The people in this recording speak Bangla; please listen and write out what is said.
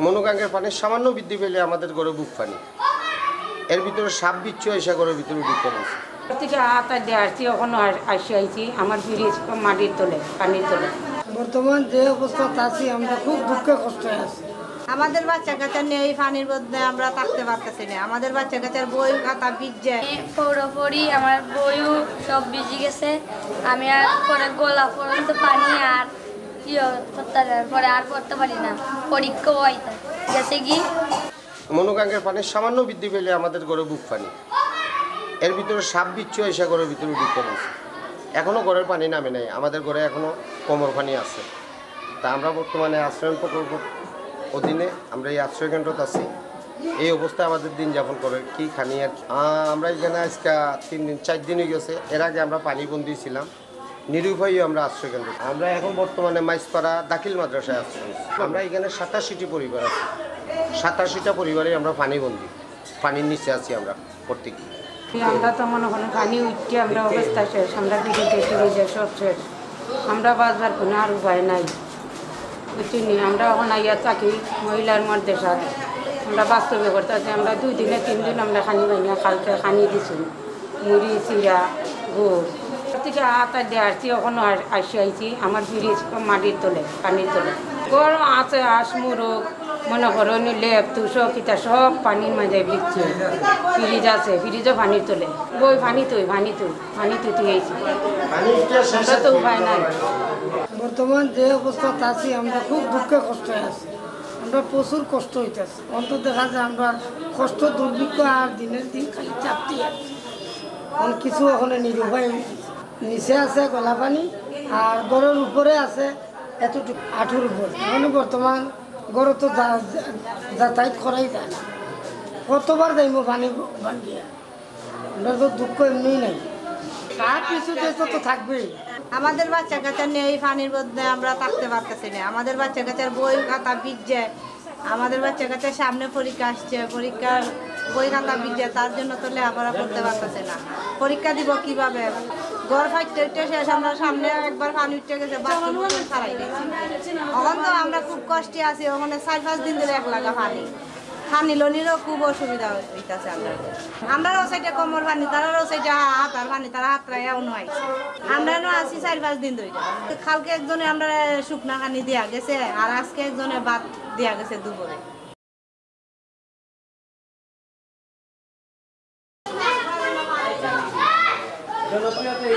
মনোকাঙ্ক্ষের পানির সামান্য বৃদ্ধি পেলে আমাদের ঘরে বুক পানি, এর ভিতরে সাপ বিচ্ছু এসে ঘরের ভিতরে ঢুকে পড়েছে। থেকে হাত আসছি ওখানে আইছি আমার ব্রিজ মাটির তোলে পানির তোলে। বর্তমান যে অবস্থা আছি আমরা খুব দুঃখে কষ্টে আছি। আমাদের বাচ্চা কাচ্চা নিয়ে এই পানির মধ্যে আমরা থাকতে পারতেছি না। আমাদের বাচ্চা কাচ্চার বই খাতা ভিজে পুরোপুরি আমার বইও সব ভিজে গেছে। আমি আর পরে গলা পর্যন্ত পানি আর পরে আর পড়তে পারি না, পরীক্ষা হইতে গেছে কি। মনোকাঙ্ক্ষের পানির সামান্য বৃদ্ধি পেলে আমাদের ঘরে বুক পানি, এর ভিতরে সাপ বিচ্ছু এসে ঘরের ভিতরে ঢুকে পড়েছে। এখনও ঘরের পানি নামে নাই, আমাদের ঘরে এখনও কোমর পানি আছে। তা আমরা বর্তমানে আশ্রয়ণ প্রকল্প অধীনে আমরা এই আশ্রয় কেন্দ্রতে আছি। এই অবস্থায় আমাদের দিন যাপন করে কি খানি আর আমরা এখানে আজকে 3 দিন 4 দিন হয়ে গেছে। এর আগে আমরা পানিবন্দী ছিলাম, নিরুপায়ী আমরা আশ্রয় কেন্দ্র। আমরা এখন বর্তমানে মাইজপাড়া দাখিল মাদ্রাসায় আশ্রয়। আমরা এখানে 87টি পরিবার আছি, 87টা পরিবারে আমরা পানিবন্দী, পানির নিচে আছি আমরা প্রত্যেকে। আমরা তো মনে করেন পানি উঠতে আমরা অবস্থা শেষ, আমরা ফিরিজে সব শেষ, আমরা বাঁচবার কোনো আর উপায় নাই বুঝছি। আমরা এখন আইয়া থাকি মহিলার মধ্যে সাথে আমরা বাস্তবে করতে আছি। আমরা 2 দিনে 3 দিন আমরা খানি বানিয়ে কালকে খানি দিছি, মুড়ি চিরা গুড় থেকে হাত আসছি ওখানে আইছি আমার ব্রিজ মাটির তোলে পানির তোলে। গড় আছে আস মুরগ মনে করো লেপ তুষো কিতা সব পানির মাঝে বিচ্ছে। ফ্রিজ আছে, ফ্রিজও পানির তোলে, বই পানি তুই গেছি, আমরা তো উপায় নাই। বর্তমান যে অবস্থা আছি আমরা খুব দুঃখে কষ্টে আছি। আমরা প্রচুর কষ্ট হইতেছে। অন্তত দেখা যায় আমরা কষ্ট দুর্ভিক্ষ আর দিনের দিন খালি চাপতে আছি। এখন কিছু ওখানে নিরুপায় নিচে আছে গলা পানি, আর গড়ের উপরে আছে এতটুকু আঠুর উপর। এখন বর্তমান গড়ে তো যাতায়াত করাই যায় না। কতবার যাইব পানি ভাঙিয়া, আমরা তো দুঃখ এমনিই নাই। তার কিছু তো থাকবেই। আমাদের বাচ্চা কাচ্চা নিয়ে এই পানির মধ্যে আমরা থাকতে পারতেছি না। আমাদের বাচ্চা কাচ্চার বই খাতা ভিজে, আমাদের বাচ্চা কাচ্চার সামনে পরীক্ষা আসছে, পরীক্ষার বই খাতা ভিজে, তার জন্য তো লেখাপড়া করতে পারতেছে না। পরীক্ষা দিব কিভাবে? ঘর ফাইটতে শেষ, আমরা সামনে একবার পানি উঠে গেছে, ছাড়াই গেছি। এখন তো আমরা খুব কষ্টে আছি। ওখানে 4-5 দিন ধরে 1 লাগা পানি লনিরও খুব অসুবিধা হইতেছে। আমরাও সাইডে কোমর পানি, তারাও সাইডে হাতার পানি, তারা হাতরাইয়াও নয়। আমরা আছি 4-5 দিন ধরে। কালকে একজনে আমরা শুকনা পানি দেওয়া গেছে, আর আজকে একজনে ভাত দেওয়া গেছে দুপুরে। জনপ্রিয়তা